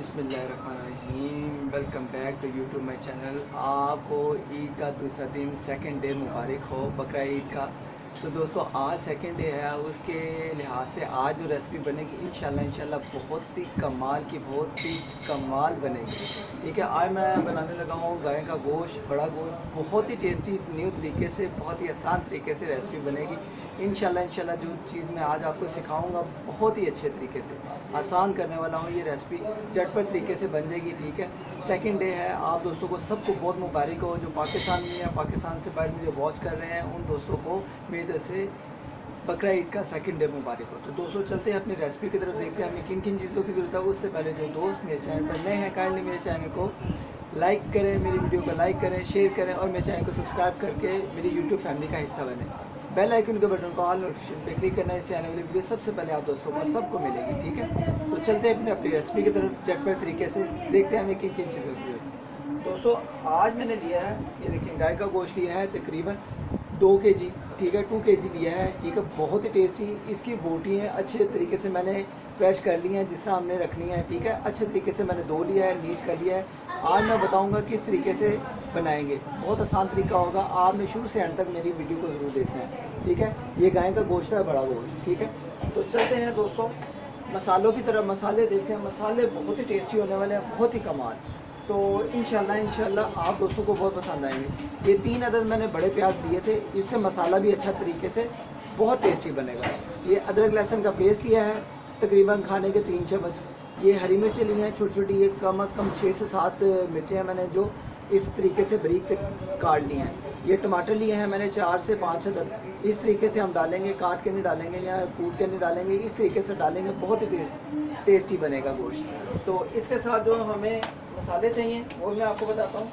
बिस्मिल्लाहिर्रहमानिर्रहीम। Welcome back to YouTube my channel. आपको ईद का दूसरा दिन सेकंड डे मुबारक हो, बकरा ईद का। तो दोस्तों आज सेकंड डे है, उसके लिहाज से आज जो रेसिपी बनेगी इंशाल्लाह बहुत ही कमाल की, बहुत ही कमाल बनेगी। ठीक है, आज मैं बनाने लगा हूँ गाय का गोश्त, बड़ा गोश्त। बहुत ही टेस्टी न्यू तरीके से, बहुत ही आसान तरीके से रेसिपी बनेगी इंशाल्लाह। जो चीज़ मैं आज आपको सिखाऊंगा बहुत ही अच्छे तरीके से आसान करने वाला हूँ। ये रेसिपी झटपट तरीके से बन जाएगी। ठीक है, सेकंड डे है। आप दोस्तों को सबको बहुत मुबारक हो। जो पाकिस्तान में या पाकिस्तान से बाहर मुझे वॉच कर रहे हैं उन दोस्तों को मेरी तरफ से बकरा ईद का सेकंड डे मुबारक हो। तो दोस्तों चलते हैं अपनी रेसिपी की तरफ, देखते हैं हमें किन किन चीज़ों की ज़रूरत है। उससे पहले जो दोस्त मेरे चैनल पर नए हैं काइंडली मेरे चैनल को लाइक करें, मेरी वीडियो को लाइक करें, शेयर करें और मेरे चैनल को सब्सक्राइब करके मेरी यूट्यूब फैमिली का हिस्सा बने। बेल आइकन के बटन को ऑल नोटिफिकेशन पे क्लिक करना है, इससे आने वाली वीडियो सबसे पहले आप दोस्तों को सबको मिलेगी। ठीक है, तो चलते हैं अपनी रेसिपी की तरफ झटपट तरीके से, देखते हैं हमें किन किन चीज़ों की ज़रूरत है। दोस्तों आज मैंने लिया है, ये देखिए गाय का गोश्त लिया है तकरीबन 2 kg। ठीक है, 2 kg लिया है। ठीक है, बहुत ही टेस्टी इसकी बोटी है। अच्छे तरीके से मैंने फ्रेश कर ली है जिस तरह हमने रखनी है। ठीक है, अच्छे तरीके से मैंने धो लिया है, नीट कर लिया है। आज मैं बताऊंगा किस तरीके से बनाएंगे। बहुत आसान तरीका होगा, आपने शुरू से एंड तक मेरी वीडियो को ज़रूर देखना है। ठीक है, ये गाय का गोश्त है, बड़ा गोश्त। ठीक है, तो चलते हैं दोस्तों मसालों की तरफ। मसाले देखते हैं, मसाले बहुत ही टेस्टी होने वाले हैं, बहुत ही कमाल। तो इंशाल्लाह आप दोस्तों को बहुत पसंद आएंगे। ये 3 अदद मैंने बड़े प्याज लिए थे, इससे मसाला भी अच्छा तरीके से बहुत टेस्टी बनेगा। ये अदरक लहसुन का पेस्ट लिया है तकरीबन खाने के 3 चम्मच। ये हरी मिर्चें ली हैं छोटी छोटी, ये कम से कम 6 से 7 मिर्चें हैं मैंने जो इस तरीके से बारीक से काट ली हैं। ये टमाटर लिए हैं मैंने 4 से 5 अदद। इस तरीके से हम डालेंगे, काट के नहीं डालेंगे या कूट के नहीं डालेंगे, इस तरीके से डालेंगे, बहुत ही टेस्टी बनेगा गोश्त। तो इसके साथ जो हमें मसाले चाहिए वो मैं आपको बताता हूँ।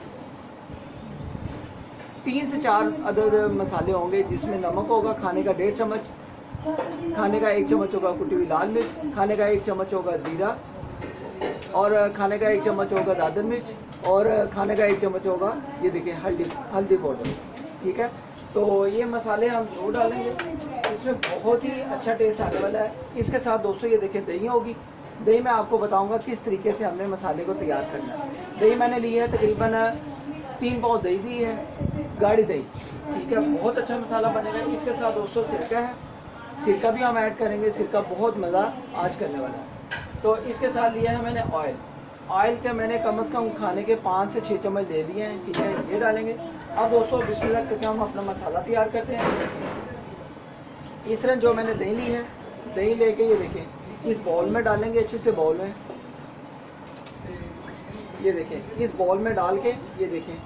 3 से 4 अदद मसाले होंगे, जिसमें नमक होगा खाने का 1.5 चम्मच, खाने का 1 चम्मच होगा कुटी हुई लाल मिर्च, खाने का 1 चम्मच होगा ज़ीरा, और खाने का 1 चम्मच होगा दादर मिर्च, और खाने का 1 चम्मच होगा ये देखिए हल्दी पाउडर। ठीक है, तो ये मसाले हम जो डालेंगे इसमें बहुत ही अच्छा टेस्ट आने वाला है। इसके साथ दोस्तों ये देखिए दही होगी। दही मैं आपको बताऊंगा किस तरीके से हमने मसाले को तैयार करना है। दही मैंने ली है तकरीबन 3 पाव दही दी है, गाढ़ी दही। ठीक है, बहुत अच्छा मसाला बनेगा। इसके साथ दोस्तों सिरका है, सिरका भी हम ऐड करेंगे। सिरका बहुत मज़ा आज करने वाला है। तो इसके साथ लिया है मैंने ऑयल के मैंने कम से कम खाने के 5 से 6 चम्मच ले दिए हैं। ठीक है, ये डालेंगे। अब दोस्तों बिस्मिल्लाह करके हम अपना मसाला तैयार करते हैं। इस तरह जो मैंने दही ली है, दही लेके ये देखें इस बाउल में डालेंगे, अच्छे से बाउल में ये देखें, इस बाउल में डाल के ये देखें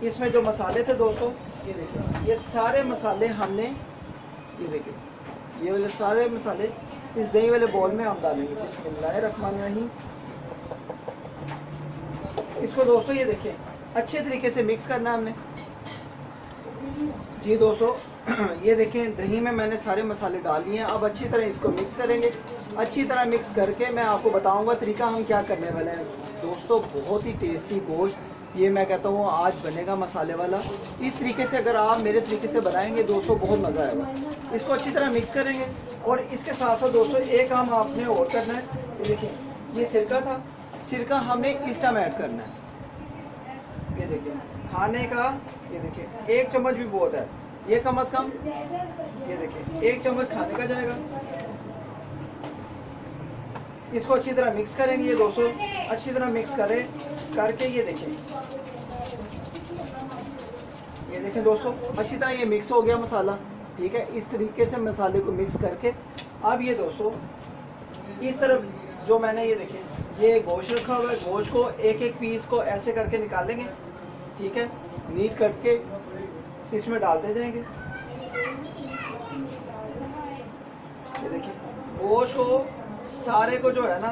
इसमें जो मसाले थे दोस्तों, ये देखें ये सारे मसाले हमने, ये देखें ये वाले सारे मसाले इस दही वाले बाउल में हम डालेंगे। बिस्मिल्लाहिर्रहमानिर्रहीम। इसको दोस्तों ये देखें अच्छे तरीके से मिक्स करना है हमने। जी दोस्तों ये देखें दही में मैंने सारे मसाले डाल दिए हैं। अब अच्छी तरह इसको मिक्स करेंगे। अच्छी तरह मिक्स करके मैं आपको बताऊंगा तरीका हम क्या करने वाले हैं। दोस्तों बहुत ही टेस्टी गोश्त ये मैं कहता हूँ आज बनेगा मसाले वाला। इस तरीके से अगर आप मेरे तरीके से बनाएंगे दोस्तों बहुत मज़ा आएगा। इसको अच्छी तरह मिक्स करेंगे और इसके साथ साथ दोस्तों एक काम आपने और करना है। ये देखिए ये सिरका था, सिरका हमने इस टाइम ऐड करना है। ये देखिए खाने का, ये देखिए 1 चम्मच भी बहुत है, ये कम से कम ये देखिए 1 चम्मच खाने का जाएगा। इसको अच्छी तरह मिक्स करेंगे। ये दोस्तों अच्छी तरह मिक्स करके ये देखें दोस्तों अच्छी तरह ये मिक्स हो गया मसाला। ठीक है, इस तरीके से मसाले को मिक्स करके अब ये दोस्तों इस तरफ जो मैंने ये देखें ये गोश्त रखा हुआ है, गोश्त को एक एक पीस को ऐसे करके निकालेंगे। ठीक है, नीट करके इसमें डालते जाएंगे। ये देखिए गोश्त को सारे को जो है ना,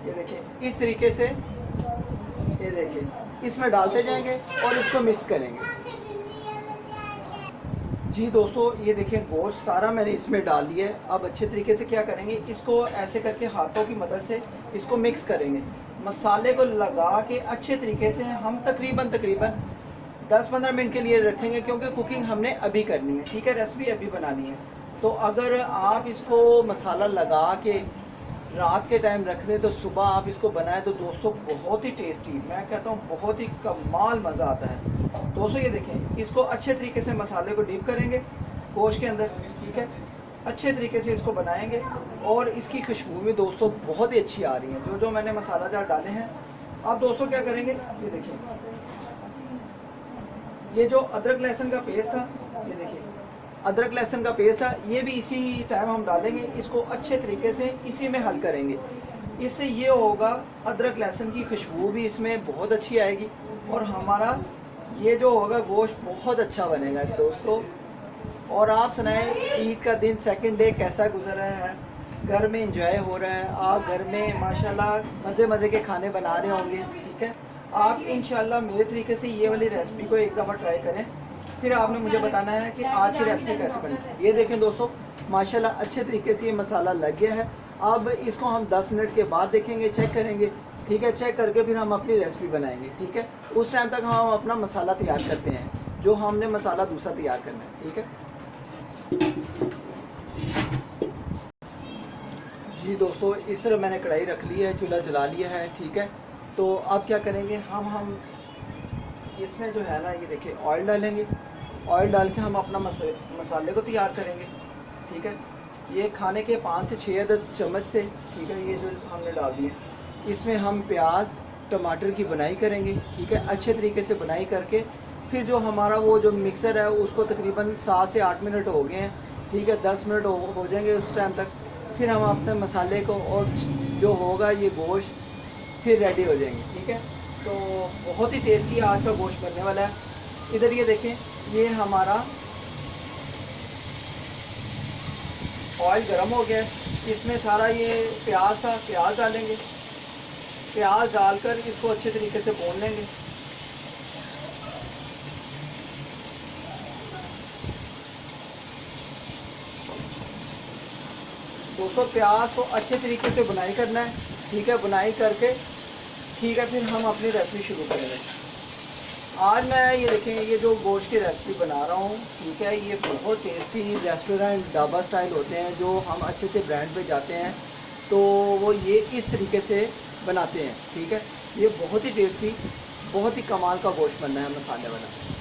ये देखिए इस तरीके से ये देखिए इसमें डालते जाएंगे और इसको मिक्स करेंगे। जी दोस्तों ये देखिए गोश्त सारा मैंने इसमें डाल दिया है। अब अच्छे तरीके से क्या करेंगे, इसको ऐसे करके हाथों की मदद से इसको मिक्स करेंगे। मसाले को लगा के अच्छे तरीके से हम तकरीबन 10-15 मिनट के लिए रखेंगे, क्योंकि कुकिंग हमने अभी करनी है। ठीक है, रेसिपी अभी बनानी है। तो अगर आप इसको मसाला लगा के रात के टाइम रख दें तो सुबह आप इसको बनाएं तो दोस्तों बहुत ही टेस्टी, मैं कहता हूँ बहुत ही कमाल मज़ा आता है। दोस्तों ये देखें, इसको अच्छे तरीके से मसाले को डीप करेंगे गोश्त के अंदर, ठीक है, अच्छे तरीके से इसको बनाएंगे और इसकी खुशबू भी दोस्तों बहुत ही अच्छी आ रही है जो मैंने मसाला जार डाले हैं। अब दोस्तों क्या करेंगे, ये देखिए, ये जो अदरक लहसुन का पेस्ट था, ये देखिए अदरक लहसुन का पेस्ट था, ये भी इसी टाइम हम डालेंगे। इसको अच्छे तरीके से इसी में हल करेंगे। इससे ये होगा अदरक लहसुन की खुशबू भी इसमें बहुत अच्छी आएगी और हमारा ये जो होगा गोश्त बहुत अच्छा बनेगा दोस्तों। और आप सुनाएं, ईद का दिन सेकंड डे कैसा गुजर रहा है? घर में एंजॉय हो रहा है, आप घर में माशाल्लाह मज़े मज़े के खाने बना रहे होंगे, ठीक है। आप इंशाल्लाह मेरे तरीके से ये वाली रेसिपी को एक दफ़ा ट्राई करें, फिर आपने मुझे बताना है कि आज की रेसिपी कैसे बनी। ये देखें दोस्तों, माशाल्लाह अच्छे तरीके से ये मसाला लग गया है। अब इसको हम 10 मिनट के बाद देखेंगे, चेक करेंगे, ठीक है। चेक करके फिर हम अपनी रेसिपी बनाएंगे, ठीक है। उस टाइम तक हम अपना मसाला तैयार करते हैं, जो हमने मसाला दूसरा तैयार करना है, ठीक है जी। दोस्तों इस तरह मैंने कढ़ाई रख ली है, चूल्हा जला लिया है, ठीक है। तो अब क्या करेंगे, हम इसमें जो है ना, ये देखिए ऑयल डालेंगे। ऑयल डाल के हम अपना मसाले को तैयार करेंगे, ठीक है। ये खाने के 5 से 6 अदद चम्मच थे, ठीक है, ये जो हमने डाल दिए। इसमें हम प्याज टमाटर की बनाई करेंगे, ठीक है, अच्छे तरीके से बनाई करके फिर जो हमारा वो जो मिक्सर है उसको तकरीबन 7 से 8 मिनट हो गए हैं, ठीक है। 10 मिनट हो जाएंगे उस टाइम तक, फिर हम अपने मसाले को और जो होगा ये गोश्त फिर रेडी हो जाएंगे, ठीक है। तो बहुत ही टेस्टी आज का गोश्त बनने वाला है। इधर ये देखें, ये हमारा ऑयल गर्म हो गया है, इसमें सारा ये प्याज था, प्याज डालेंगे। प्याज डालकर इसको अच्छे तरीके से भून लेंगे। दोस्तों प्याज को अच्छे तरीके से बुनाई करना है, ठीक है। बुनाई करके ठीक है, फिर हम अपनी रेसिपी शुरू करेंगे। आज मैं ये देखें, ये जो गोश्त की रेसिपी बना रहा हूँ, ठीक है, ये बहुत टेस्टी रेस्टोरेंट ढाबा स्टाइल होते हैं जो हम अच्छे से ब्रांड पे जाते हैं, तो वो ये इस तरीके से बनाते हैं, ठीक है। ये बहुत ही टेस्टी, बहुत ही कमाल का गोश्त बनना है मसाले वाला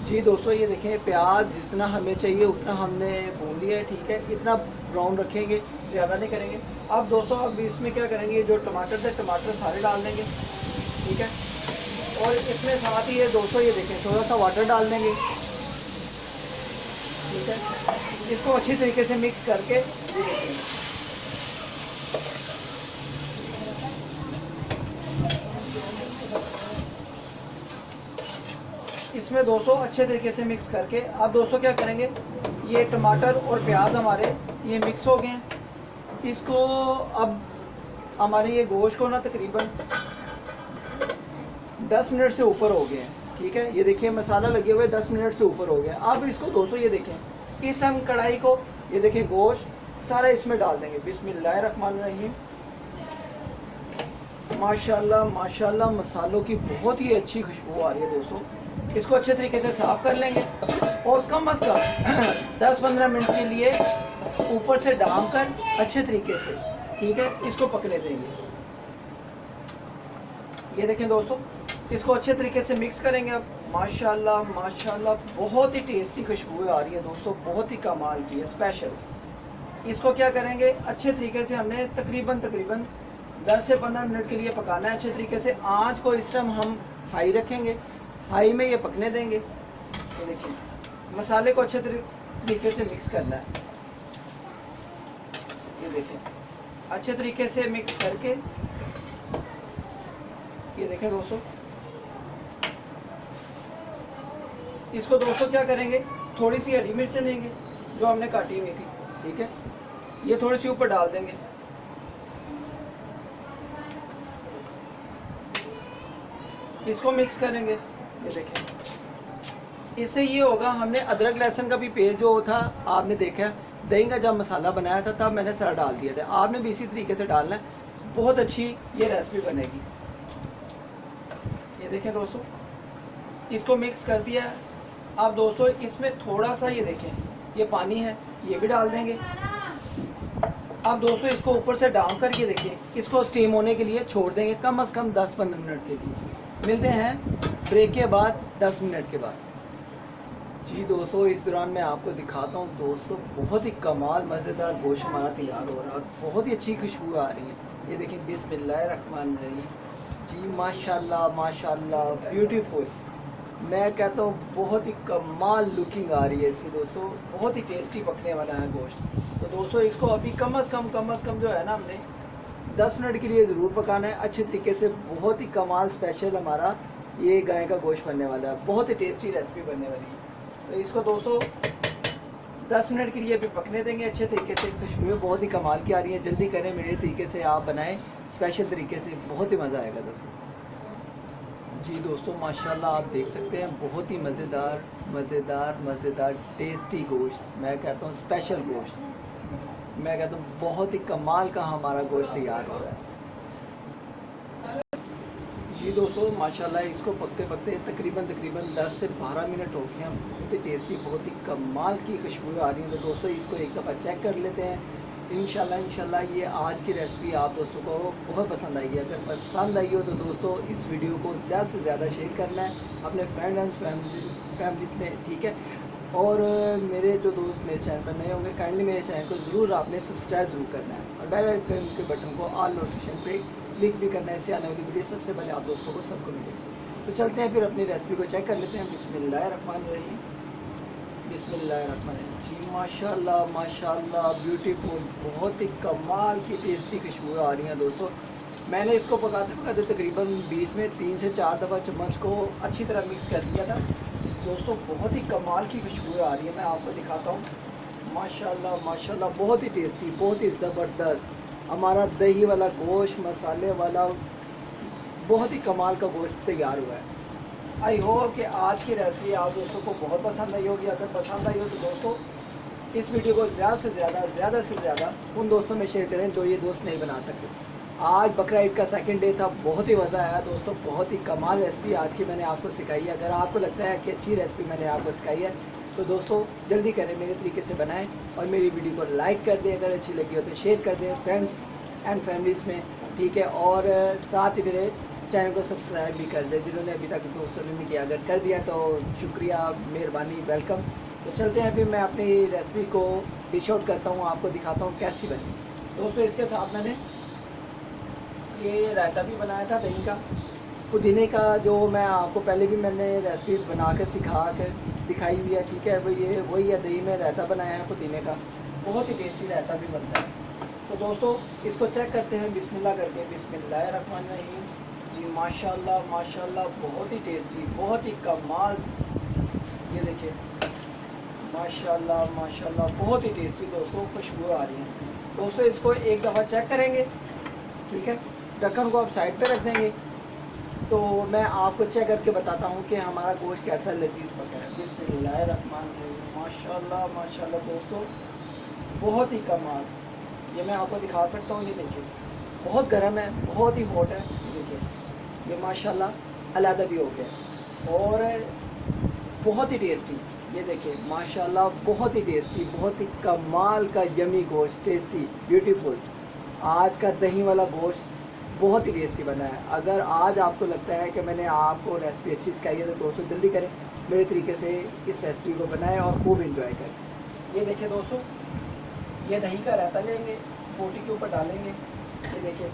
जी। दोस्तों ये देखें, प्याज जितना हमें चाहिए उतना हमने भून लिया है, ठीक है। इतना ब्राउन रखेंगे, ज़्यादा नहीं करेंगे। अब दोस्तों अब इसमें क्या करेंगे, जो टमाटर थे टमाटर सारे डाल देंगे, ठीक है। और इसमें साथ ही ये दोस्तों ये देखें थोड़ा सा वाटर डाल देंगे, ठीक है। इसको अच्छी तरीके से मिक्स करके ये देखें, इसमें दोस्तों अच्छे तरीके से मिक्स करके अब दोस्तों क्या करेंगे, ये टमाटर और प्याज हमारे ये मिक्स हो गए हैं। इसको अब हमारे ये गोश्त को ना तकरीबन 10 मिनट से ऊपर हो गए हैं, ठीक है। ये देखिए मसाला लगे हुए 10 मिनट से ऊपर हो गया। अब इसको दोस्तों ये देखें, इस टाइम कढ़ाई को ये देखें गोश्त सारा इसमें डाल देंगे। बिस्मिल्लाहिर्रहमानिर्रहीम। माशाल्लाह माशाल्लाह मसालों की बहुत ही अच्छी खुशबू आ रही है दोस्तों। इसको अच्छे तरीके से साफ कर लेंगे और कम अज़ कम 10-15 मिनट के लिए ऊपर से डाम कर अच्छे तरीके से, ठीक है, इसको पकने देंगे। ये देखें दोस्तों, इसको अच्छे तरीके से मिक्स करेंगे। अब माशाल्लाह माशाल्लाह बहुत ही टेस्टी खुशबू आ रही है दोस्तों, बहुत ही कमाल की है, स्पेशल। इसको क्या करेंगे, अच्छे तरीके से हमने तकरीबन 10 से 15 मिनट के लिए पकाना है अच्छे तरीके से। आँच को इस टाइम हम हाई रखेंगे, हाई में ये पकने देंगे। ये देखिए मसाले को अच्छे तरीके से मिक्स करना है। ये देखें अच्छे तरीके से मिक्स करके, ये देखें दोस्तों, इसको दोस्तों क्या करेंगे, थोड़ी सी हरी मिर्च लेंगे जो हमने काटी हुई थी, ठीक है, ये थोड़ी सी ऊपर डाल देंगे। इसको मिक्स करेंगे। ये देखें, इससे ये होगा, हमने अदरक लहसुन का भी पेस्ट जो था आपने देखा, दही का जब मसाला बनाया था तब मैंने सारा डाल दिया था, आपने भी इसी तरीके से डालना है, बहुत अच्छी ये रेसिपी बनेगी। ये देखें दोस्तों, इसको मिक्स कर दिया है। अब दोस्तों इसमें थोड़ा सा ये देखें, ये पानी है, ये भी डाल देंगे। अब दोस्तों इसको ऊपर से डाउन करके देखिए, इसको स्टीम होने के लिए छोड़ देंगे कम से कम 10-15 मिनट के लिए। मिलते हैं ब्रेक के बाद 10 मिनट के बाद। जी दोस्तों, इस दौरान मैं आपको दिखाता हूँ दोस्तों, बहुत ही कमाल मज़ेदार गोश्त हमारा तैयार हो रहा है, बहुत ही अच्छी खुशबू आ रही है। ये देखिए, बिस्मिल्लाहिर्रहमानिर्रहीम। जी माशाल्लाह माशाल्लाह, ब्यूटीफुल। मैं कहता हूँ बहुत ही कमाल लुकिंग आ रही है इसकी दोस्तों, बहुत ही टेस्टी पकने वाला है गोश्त। तो दोस्तों इसको अभी कम से कम जो है ना, हमने 10 मिनट के लिए ज़रूर पकाना है अच्छे तरीके से। बहुत ही कमाल स्पेशल हमारा ये गाय का गोश्त बनने वाला है, बहुत ही टेस्टी रेसिपी बनने वाली है। तो इसको दोस्तों 10 मिनट के लिए भी पकने देंगे अच्छे तरीके से। खुशबू बहुत ही कमाल की आ रही है, जल्दी करें, मेरे तरीके से आप बनाएं स्पेशल तरीके से, बहुत ही मज़ा आएगा दोस्तों। जी दोस्तों माशाल्लाह, आप देख सकते हैं बहुत ही मज़ेदार मज़ेदार मज़ेदार टेस्टी गोश्त। मैं कहता हूँ स्पेशल गोश्त, मैं कहता हूँ बहुत ही कमाल का हमारा गोश्त तैयार हो रहा है। जी दोस्तों माशाल्लाह, इसको पकते पकते तकरीबन 10 से 12 मिनट हो गए हैं। बहुत ही टेस्टी, बहुत ही कमाल की खुशबू आ रही है। तो दोस्तों इसको एक दफ़ा चेक कर लेते हैं। इंशाल्लाह ये आज की रेसिपी आप दोस्तों को बहुत पसंद आएगी। अगर पसंद आई हो तो दोस्तों इस वीडियो को ज़्यादा से ज़्यादा शेयर करना है अपने फ्रेंड एंड फैमिलीज में, ठीक है। और मेरे जो दोस्त मेरे चैनल पर नए होंगे, काइंडली मेरे चैनल को ज़रूर आपने सब्सक्राइब ज़रूर करना है और बेल आइकन के बटन को ऑल नोटिफिकेशन पे क्लिक भी करना है, इससे आने वाली वीडियो सबसे पहले आप दोस्तों को सबको मिलेगी। तो चलते हैं फिर अपनी रेसिपी को चेक कर लेते हैं। बिस्मिल्लाहिर्रहमानिर्रहीम, बिस्मिल्लाहिर्रहमानिर्रहीम। जी माशाल्लाह माशाल्लाह, ब्यूटीफुल, बहुत ही कमाल की टेस्टी खुशबू आ रही हैं दोस्तों। मैंने इसको पकाते तकरीबन बीच में 3 से 4 दफ़ा चम्मच को अच्छी तरह मिक्स कर दिया था दोस्तों। बहुत ही कमाल की खुशबू आ रही है, मैं आपको दिखाता हूँ। माशाल्लाह माशाल्लाह, बहुत ही टेस्टी, बहुत ही ज़बरदस्त हमारा दही वाला गोश्त, मसाले वाला, बहुत ही कमाल का गोश्त तैयार हुआ है। आई होप कि आज की रेसिपी आप दोस्तों को बहुत पसंद आई होगी। अगर पसंद आई हो तो दोस्तों इस वीडियो को ज़्यादा से ज़्यादा उन दोस्तों में शेयर करें जो ये दोस्त नहीं बना सकते। आज बकरा ईद का सेकंड डे था, बहुत ही मज़ा आया दोस्तों, बहुत ही कमाल रेसिपी आज की मैंने आपको सिखाई है। अगर आपको लगता है कि अच्छी रेसिपी मैंने आपको सिखाई है तो दोस्तों जल्दी करें, मेरे तरीके से बनाएं और मेरी वीडियो को लाइक कर दें, अगर अच्छी लगी हो तो शेयर कर दें फ्रेंड्स एंड फैमिलीज़ में, ठीक है। और साथ ही मेरे चैनल को सब्सक्राइब भी कर दें जिन्होंने अभी तक दोस्तों ने नहीं किया। अगर कर दिया तो शुक्रिया, मेहरबानी, वेलकम। तो चलते हैं फिर मैं अपनी रेसिपी को डिश आउट करता हूँ, आपको दिखाता हूँ कैसी बनी। दोस्तों इसके साथ मैंने ये रायता भी बनाया था दही का, पुदीने का, जो मैं आपको पहले भी मैंने रेसिपी बना के सिखा कर दिखाई हुई है, ठीक है। वही है, दही में रायता बनाया है पुदीने का, बहुत ही टेस्टी रायता भी बनता है। तो दोस्तों इसको चेक करते हैं बिस्मिल्लाह करके। बिस्मिल्लाहिर्रहमानिर्रहीम। जी माशाल्लाह माशाल्लाह, बहुत ही टेस्टी, बहुत ही कमाल। ये देखिए माशाल्लाह माशाल्लाह, बहुत ही टेस्टी दोस्तों, खुशबू आ रही है। दोस्तों इसको एक दफ़ा चेक करेंगे, ठीक है। ढक्कन को आप साइड पे रख देंगे तो मैं आपको चेक करके बताता हूँ कि हमारा गोश्त कैसा लजीज पका है। बिस्मिल्लाहिर्रहमानिर्रहीम। माशाल्लाह माशाल्लाह दोस्तों, बहुत ही कमाल। ये मैं आपको दिखा सकता हूँ, ये देखिए बहुत गर्म है, बहुत ही हॉट है। देखिए ये माशाल्लाह अलहदा भी हो गया और बहुत ही टेस्टी। ये देखिए माशाल्लाह, बहुत ही टेस्टी, बहुत ही कमाल का यमी गोश्त, टेस्टी, ब्यूटीफुल। आज का दही वाला गोश्त बहुत ही टेस्टी बना है। अगर आज आपको लगता है कि मैंने आपको रेसिपी अच्छी सिखाई है तो दोस्तों जल्दी करें, मेरे तरीके से इस रेसिपी को बनाएं और खूब इंजॉय करें। ये देखिए दोस्तों, ये दही का रायता लेंगे, बोटी के ऊपर डालेंगे। ये देखिए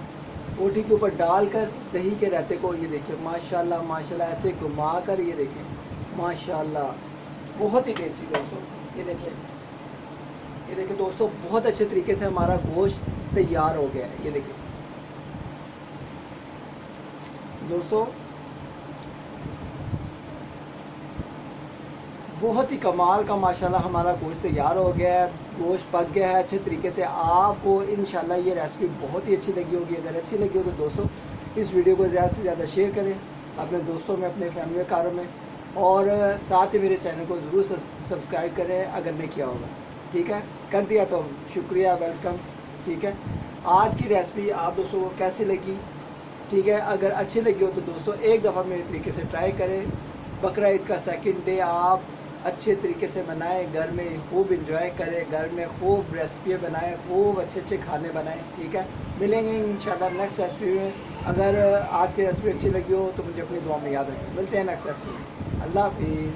बोटी के ऊपर डालकर दही के रायते को, ये देखिए माशाल्लाह माशाल्लाह ऐसे घुमा कर, ये देखिए माशाल्लाह, बहुत ही टेस्टी दोस्तों। ये देखिए दोस्तों, बहुत अच्छे तरीके से हमारा गोश्त तैयार हो गया है। ये देखिए दोस्तों, बहुत ही कमाल का माशाल्लाह हमारा गोश्त तैयार हो गया है, गोश्त पक गया है अच्छे तरीके से। आपको इंशाल्लाह ये रेसिपी बहुत ही अच्छी लगी होगी। अगर अच्छी लगी हो तो दोस्तों इस वीडियो को ज़्यादा से ज़्यादा शेयर करें अपने दोस्तों में, अपने फैमिली कारों में, और साथ ही मेरे चैनल को ज़रूर सब्सक्राइब करें अगर नहीं किया होगा, ठीक है। कर दिया तो शुक्रिया, वेलकम, ठीक है। आज की रेसिपी आप दोस्तों को कैसी लगी, ठीक है। अगर अच्छी लगी हो तो दोस्तों एक दफ़ा मेरे तरीके से ट्राई करें। बकरा ईद का सेकंड डे आप अच्छे तरीके से बनाएं, घर में खूब इंजॉय करें, घर में खूब रेसिपी बनाएं, खूब अच्छे अच्छे खाने बनाएं। ठीक है, मिलेंगे इंशाल्लाह नेक्स्ट रेसिपी में। अगर आज की रेसिपी अच्छी लगी हो तो मुझे अपनी दुआ में याद रखें। मिलते हैं नेक्स्ट रेसिपी में। अल्लाह हाफिज़।